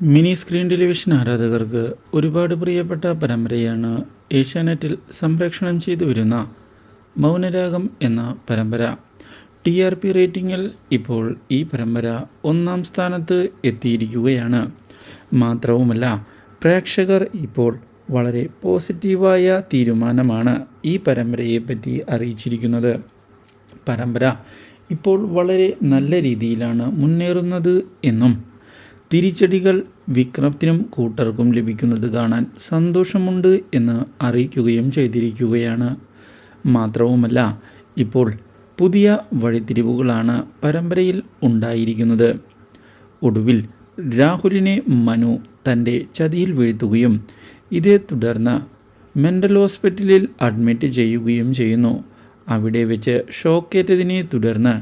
Mini screen television ആരാധകർക്ക് ഒരുപാട് പ്രിയപ്പെട്ട പരമ്പരയാണ് ഏഷ്യാനെറ്റിൽ സംപ്രേഷണം ചെയ്തു വരുന്ന മൗനരാഗം എന്ന പരമ്പര. TRP റേറ്റിംഗിൽ ഇപ്പോൾ ഈ പരമ്പര 1-ാം സ്ഥാനത്ത് എത്തിയിരിക്കുകയാണ്. മാത്രവുമല്ല, പ്രേക്ഷകർ ഇപ്പോൾ വളരെ പോസിറ്റീവായ തീരുമാനമാണ് ഈ പരമ്പരയെപ്പറ്റി അറിയിച്ചിരിക്കുന്നത്. പരമ്പര ഇപ്പോൾ വളരെ നല്ല രീതിയിലാണ് മുന്നേറുന്നത് എന്നും തിരിച്ചടികൾ വിക്രത്തിനും കൂട്ടർക്കും ലഭിക്കുന്നത് കാണാൻ സന്തോഷമുണ്ട് എന്ന് അറിയിക്കുകയും ചെയ്തിരിക്കുകയാണ്. മാത്രവുമല്ല, ഇപ്പോൾ പുതിയ വഴിത്തിരിവുകളാണ് പരമ്പരയിൽ ഉണ്ടായിരിക്കുന്നത്. ഒടുവിൽ രാഹുലിനെ മനു തൻ്റെ ചതിയിൽ വീഴ്ത്തുകയും ഇതേ തുടർന്ന് മെൻ്റൽ ഹോസ്പിറ്റലിൽ അഡ്മിറ്റ് ചെയ്യുകയും ചെയ്യുന്നു. അവിടെ വെച്ച് ഷോക്കേറ്റതിനെ തുടർന്ന്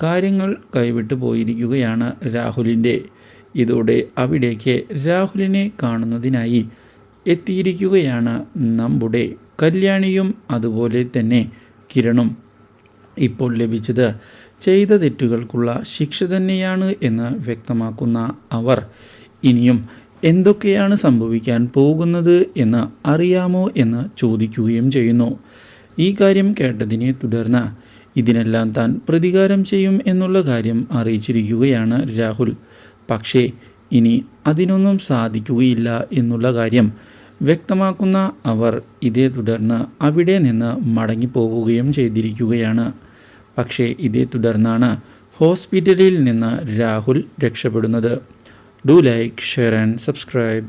കാര്യങ്ങൾ കൈവിട്ടു പോയിരിക്കുകയാണ് രാഹുലിൻ്റെ. ഇതോടെ അവിടേക്ക് രാഹുലിനെ കാണുന്നതിനായി എത്തിയിരിക്കുകയാണ് നമ്മുടെ കല്യാണിയും അതുപോലെ തന്നെ കിരണും. ഇപ്പോൾ ലഭിച്ചത് ചെയ്ത തെറ്റുകൾക്കുള്ള ശിക്ഷ തന്നെയാണ് എന്ന് വ്യക്തമാക്കുന്ന അവർ ഇനിയും എന്തൊക്കെയാണ് സംഭവിക്കാൻ പോകുന്നത് എന്ന് അറിയാമോ എന്ന് ചോദിക്കുകയും ചെയ്യുന്നു. ഈ കാര്യം കേട്ടതിനെ തുടർന്ന് ഇതിനെല്ലാം താൻ പ്രതികാരം ചെയ്യും എന്നുള്ള കാര്യം അറിയിച്ചിരിക്കുകയാണ് രാഹുൽ. പക്ഷേ ഇനി അതിനൊന്നും സാധിക്കുകയില്ല എന്നുള്ള കാര്യം വ്യക്തമാക്കുന്ന അവർ ഇതേ തുടർന്ന് അവിടെ നിന്ന് മടങ്ങിപ്പോവുകയും ചെയ്തിരിക്കുകയാണ്. പക്ഷേ ഇതേ തുടർന്നാണ് ഹോസ്പിറ്റലിൽ നിന്ന് രാഹുൽ രക്ഷപ്പെടുന്നത്. Do like, share and subscribe.